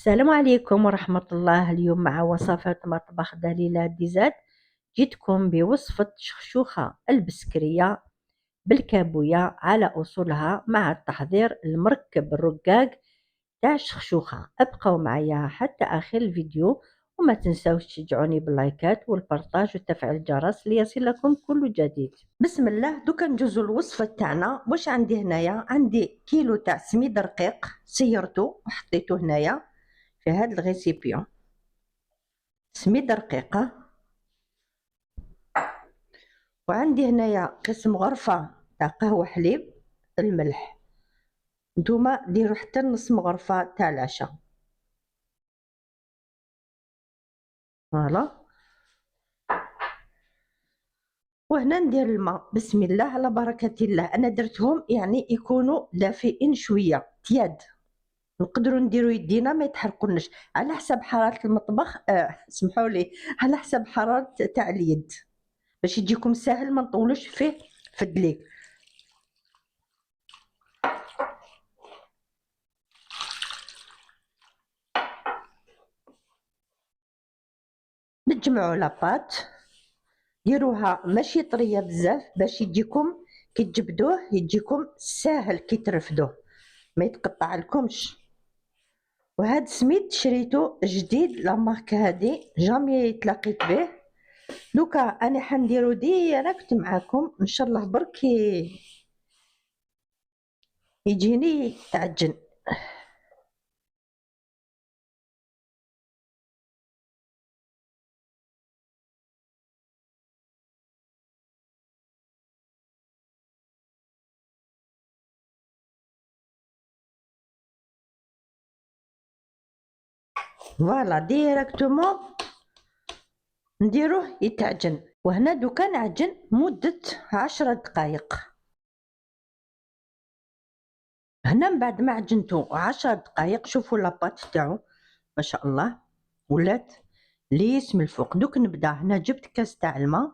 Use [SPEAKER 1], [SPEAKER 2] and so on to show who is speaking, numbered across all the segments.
[SPEAKER 1] السلام عليكم ورحمة الله. اليوم مع وصفة مطبخ دليلة ديزاد. جيتكم بوصفة شخشوخة البسكرية بالكابوية على أصولها مع التحضير المركب الرقاق تاع الشخشوخة. ابقوا معايا حتى آخر الفيديو، وما تنسوش تشجعوني باللايكات والبرتاج وتفعيل الجرس ليصلكم كل جديد. بسم الله. دوكا ندوزو الوصفة تاعنا. واش عندي هنايا؟ عندي كيلو تاع سميد رقيق سيرته وحطيته هنايا في هاد الغيسيبيون. سميد رقيقة. وعندي هنايا قسم غرفة تاع قهوة حليب. الملح نتوما ديروا حتى نص مغرفة تاع العشاء. فوالا. وهنا ندير الماء. بسم الله على بركة الله. انا درتهم يعني يكونوا دافئين شوية تياد، نقدروا نديروا يدينا ما يتحرقوناش على حسب حرارة المطبخ. سمحوا لي، على حسب حرارة تاع اليد باش يجيكم ساهل ما نطولوش فيه في الدليك. نجمعوا لاباط، ديروها ماشي طريه بزاف باش يجيكم كي تجبدوه يجيكم ساهل كي ترفدوه ما يتقطع لكمش. وهذا السميد شريته جديد، لا مارك هذه جامي تلاقيت به. دوكا انا حنديرو ديريكت معاكم ان شاء الله برك يجيني تعجن. فوالا ديريكتومون نديروه يتعجن. وهنا دوكا نعجن مدة 10 دقائق. هنا من بعد ما عجنتو 10 دقائق شوفوا لاباط تاعو ما شاء الله ولات ليس من الفوق. دوك نبدا. هنا جبت كاس تاع الماء،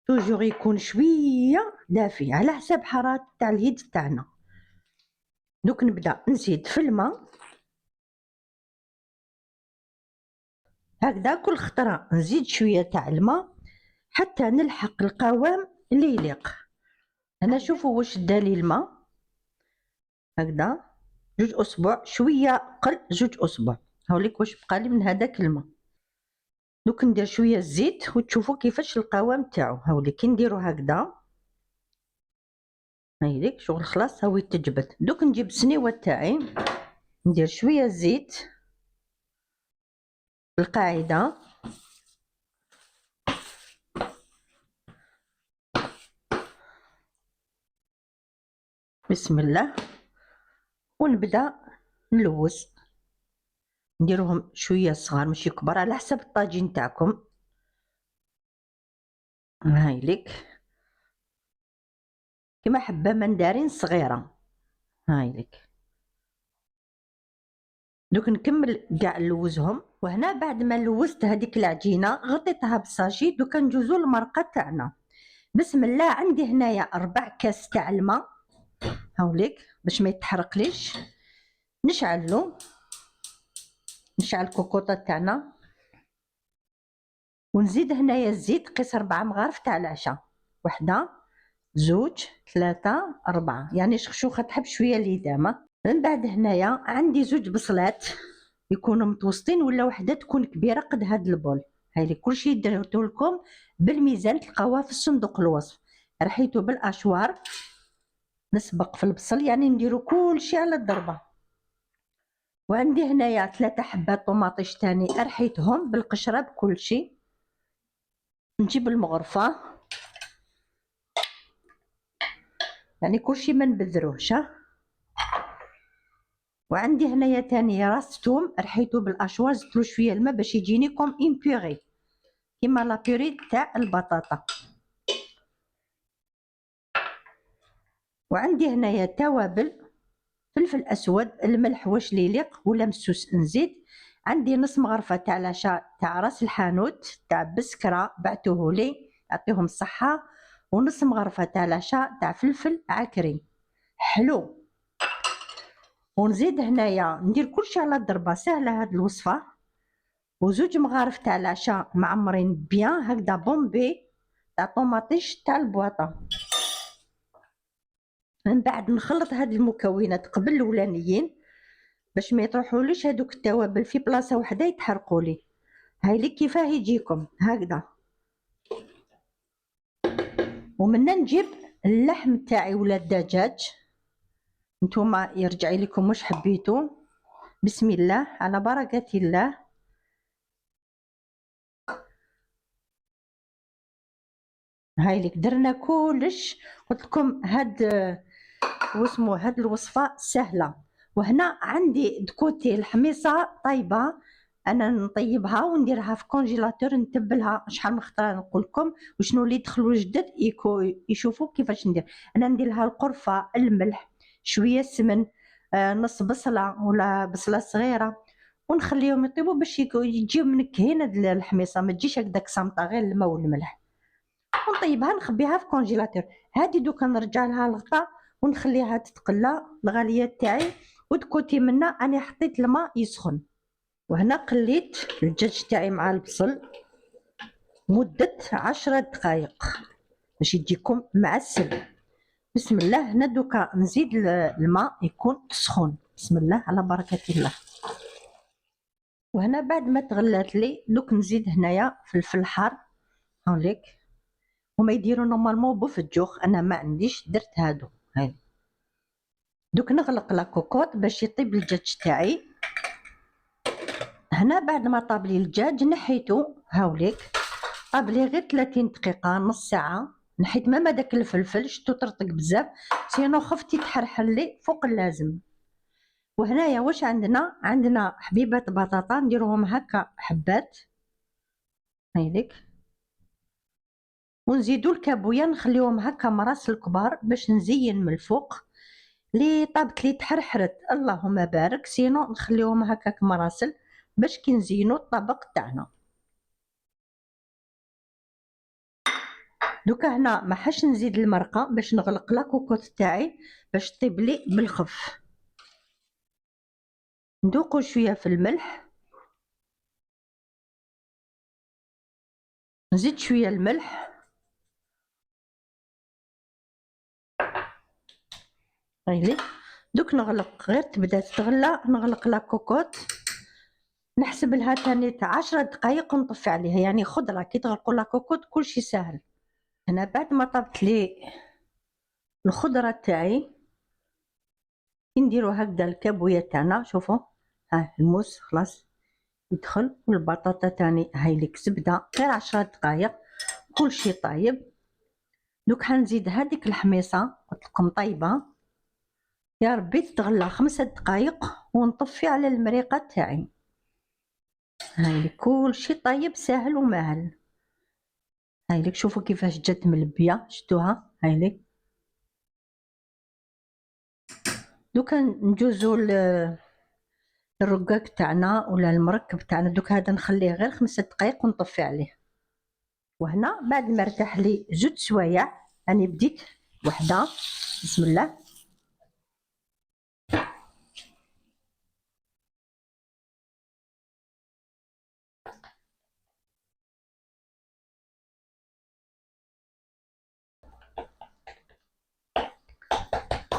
[SPEAKER 1] توجور يكون شويه دافي على حساب حراره تاع اليد تاعنا. دوك نبدا نزيد في الماء هكذا كل خطره، نزيد شويه تاع الماء حتى نلحق القوام اللي يليق. هنا شوفوا واش دالي الماء هكذا 2 أسبوع، شويه قل 2 أسبوع. هاوليك واش بقالي من هذاك الماء. دوك ندير شويه الزيت وتشوفوا كيفاش القوام تاعو. هاوليك كي نديرو هكذا هايليك شغل خلاص هاوي تجبد. دوك نجيب السنيوه تاعي ندير شويه زيت بالقاعده بسم الله، ونبدا نلوز. نديروهم شويه صغار ماشي كبار على حسب الطاجين تاعكم. هايليك كيما حبه مندارين صغيره. هايليك دوك نكمل كاع نلوزهم. وهنا بعد ما لوزت هذيك العجينه غطيتها بالساشي. دوكا ندوزو المرقه تاعنا. بسم الله. عندي هنايا 4 كاس تاع الماء. هاوليك باش ما يتحرقليش نشعلو. نشعل الكوكوطه تاعنا ونزيد هنايا الزيت. قيس 4 مغارف تاع العشاء. 1 2 3 4 يعني شخشوخه تحب شويه ليدامه. من بعد هنايا عندي 2 بصلات يكونوا متوسطين ولا وحده تكون كبيره قد هاد البول. هايلي كلشي درتو لكم بالميزان تلقاوها في الصندوق الوصف. رحيتو بالاشوار نسبق في البصل يعني نديرو كلشي على الضربه. وعندي هنايا 3 حبات طوماطيش تاني رحيتهم بالقشره بكلشي. نجيب المغرفه يعني كلشي ما نبذروهش. وعندي هنايا تاني راس توم رحيتو بالاشوار زدتلو شويه الماء باش يجيني كوم ان بيغي كيما لا بيري تاع البطاطا. وعندي هنايا توابل فلفل اسود الملح واش اللي يليق ولا مسوس نزيد. عندي نص مغرفه تاع العشاء تاع راس الحانوت تاع بسكره بعتوهولي يعطيهم الصحه. ونص مغرفه تاع العشاء تاع فلفل عكري حلو. ونزيد هنايا ندير كلشي على الضربه. سهله هاد الوصفه، وزوج مغارف تاع العشاء معمرين بيان هكذا بومبي تاع طوماطيش تاع البواطه. من بعد نخلط هاد المكونات قبل الاولانيين باش ما يطيحوليش هادوك التوابل في بلاصه وحده يتحرقوا لي. هاي لي كيفاه يجيكم هكذا. ومنا نجيب اللحم تاعي ولا الدجاج، نتوما يرجع لكم واش حبيتو. بسم الله على بركه الله. هاي لك درنا كلش. قلت لكم هاد واسمو هاد الوصفه سهله. وهنا عندي دكوتي الحميصه طيبه، انا نطيبها ونديرها في كونجيلاتور نتبلها شحال من خطره. نقول لكم وشنو اللي يدخلوا جدد يشوفوا كيفاش ندير. انا ندير لها القرفه، الملح، شويه السمن، نص بصله ولا بصله صغيره، ونخليهم يطيبوا باش يجيو منكهين هاد الحميصه، ما تجيش هكذاك صامته غير الماء والملح. ونطيبها نخبيها في كونجيلاتور. هادي دوكا نرجع لها الغطاء ونخليها تتقلى الغاليه تاعي. ودكوتي منا انا حطيت الماء يسخن، وهنا قليت الدجاج تاعي مع البصل مده 10 دقائق باش يجيكم معسل. بسم الله. هنا دوكا نزيد الماء يكون سخون. بسم الله على بركه الله. وهنا بعد ما تغلات لي دوك نزيد هنايا فلفل حار هاوليك. هما يديروا نورمالمون بوفجوخ، انا ما عنديش درت هادو. هاي دوك نغلق لا كوكوط باش يطيب الدجاج تاعي. هنا بعد ما طاب لي الدجاج نحيتو هاوليك. طاب لي غير 30 دقيقه نص ساعه. نحيت ماما داك الفلفل شتو طرطق بزاف، سينو خفت يتحرحل لي فوق اللازم. وهنايا واش عندنا حبيبات بطاطا نديروهم هكا حبات هايليك. ونزيدو الكابويا نخليوهم هكا مراس الكبار باش نزين من الفوق. لي طابت لي تحرحرت اللهم بارك، سينو نخليوهم هكاك مراسل باش كي نزينو الطبق تاعنا. دوكا هنا ما حاش نزيد المرقه باش نغلق لا كوكوط تاعي باش طيب لي بالخف. ندوقو شويه في الملح، نزيد شويه الملح هايلي. دوك نغلق غير تبدا تغلى نغلق لا كوكوط، نحسب لها تاني تاع 10 دقائق ونطفي عليها. يعني خضره كي تغلقوا لا كوكوط كلشي ساهل. هنا بعد ما طابت لي الخضره تاعي نديرو هكذا الكابويه تاعنا. شوفوا ها الموس خلاص يدخل، والبطاطا تاني هايليك زبده غير 10 دقائق كلشي طايب. دوك حنزيد هذيك الحميصه قلت لكم طيبه، يا ربي تتغلى 5 دقائق ونطفي على المريقه تاعي. هايليك كلشي طيب ساهل وماهل. هايليك شوفوا كيفاش جات ملبيه شتوها هايليك. دوكا نجوزو الرقاق تاعنا ولا المركب تاعنا. دوك هذا نخليه غير 5 دقائق ونطفي عليه. وهنا بعد ما ارتاح لي 2 سوايع راني بديت وحده. بسم الله.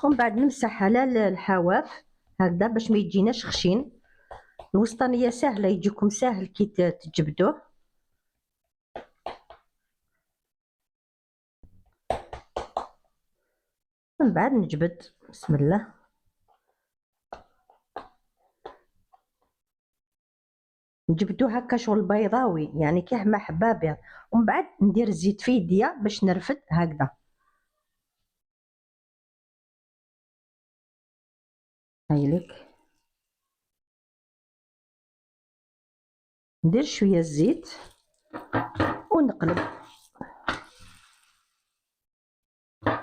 [SPEAKER 1] ومن بعد نمسح على الحواف هكذا باش ما يجيناش خشين. الوسطانيه سهله يجيكم ساهل كي تجبدوه. من بعد نجبد بسم الله. نجبدو هكا شغل بيضاوي يعني كيه ما حبابي. ومن بعد ندير الزيت في يديا باش نرفد هكذا هايليك. ندير شويه الزيت ونقلب.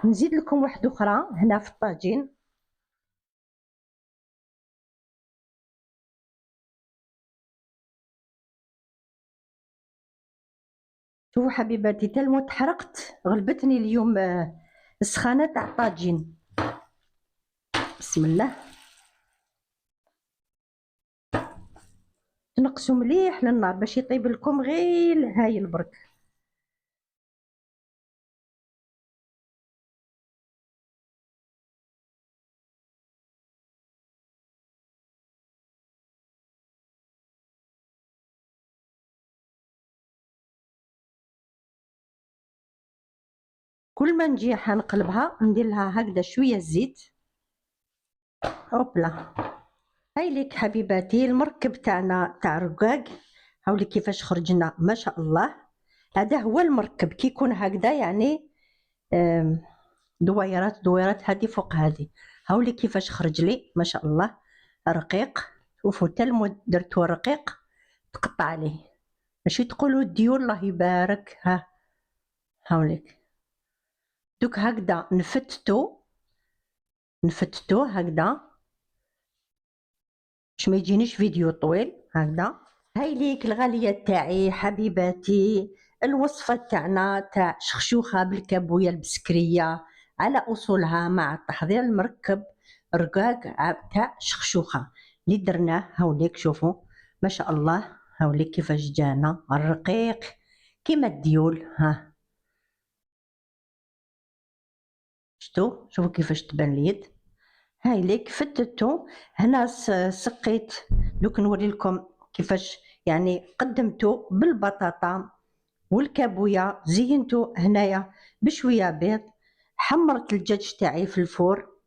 [SPEAKER 1] نزيد لكم واحده اخرى هنا في الطاجين. شوفوا حبيباتي تالمو تحرقت غلبتني اليوم السخانه تاع الطاجين. بسم الله. تنقصوا مليح للنار باش يطيب لكم غير هايل برك. كل ما نجي حنقلبها ندير لها هكذا شويه زيت. هوبلا، هاي ليك حبيباتي المركب تاعنا تاع الرقاق. هاوليك كيفاش خرجنا ما شاء الله. هذا هو المركب كي يكون هكذا يعني دويرات دويرات هذه فوق هذه. هاوليك كيفاش خرج لي ما شاء الله رقيق. شوفوا حتى درتو رقيق تقطع عليه، ماشي تقولوا ديو الله يبارك. ها هاوليك دوك هكذا نفتتو هكذا باش ما يجينيش فيديو طويل هكذا. هاي ليك الغالية تاعي حبيباتي، الوصفة تاعنا تاع شخشوخة بالكابوية البسكرية على أصولها مع تحضير المركب رقاق تاع شخشوخة اللي درناه. هاوليك شوفوا ما شاء الله، هاوليك كيفاش جانا الرقيق كيما الديول. ها شوفوا كيفاش تبان اليد. هاي ليك فتتو هنا سقيت. دوك نوري لكم كيفاش يعني قدمته بالبطاطا والكابويا، زينتو هنايا بشويه بيض، حمرت الدجاج تاعي في الفور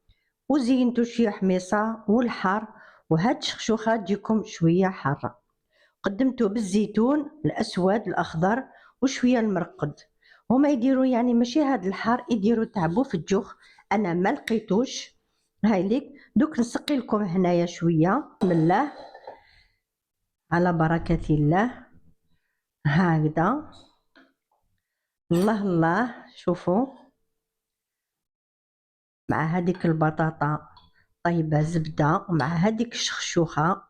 [SPEAKER 1] وزينتو شويه حميصه والحار، وهاد الشخشوخه تجيكم شويه حاره. قدمته بالزيتون الاسود الاخضر وشويه المرقد. هما يديروا يعني ماشي هاد الحار، يديروا تعبوا في الجوخ، انا ما لقيتوش. هاي ليك دوك نسقي لكم هنايا شويه بسم الله على بركه الله هكذا. الله الله شوفوا مع هذيك البطاطا طيبه زبده ومع هذيك الشخشوخه.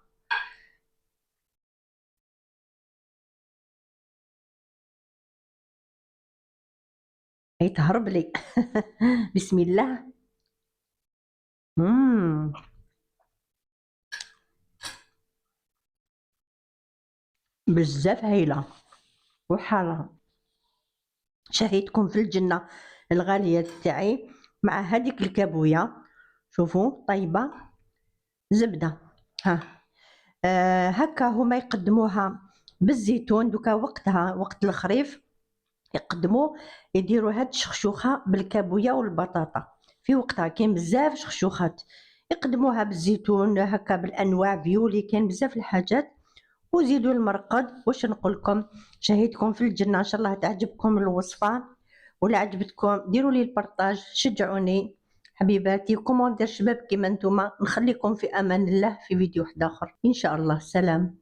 [SPEAKER 1] هي تهرب لي بسم الله. مم. بزاف هايله وحاره. شهيتكم في الجنه الغاليه تاعي مع هذيك الكابويه. شوفوا طيبه زبده. ها هكا هما يقدموها بالزيتون. دوكا وقتها وقت الخريف يقدموا يديروا هاد الشخشوخه بالكابويه والبطاطا. في وقتها كاين بزاف شخشوخات يقدموها بالزيتون هكا بالانواع فيولي، كاين بزاف الحاجات. وزيدوا المرقد. واش نقول لكم شهيتكم في الجنه. ان شاء الله تعجبكم الوصفه، ولا عجبتكم ديروا لي البارطاج شجعوني حبيباتي، كوموندير شباب كيما نتوما. نخليكم في امان الله في فيديو واحد اخر ان شاء الله. سلام.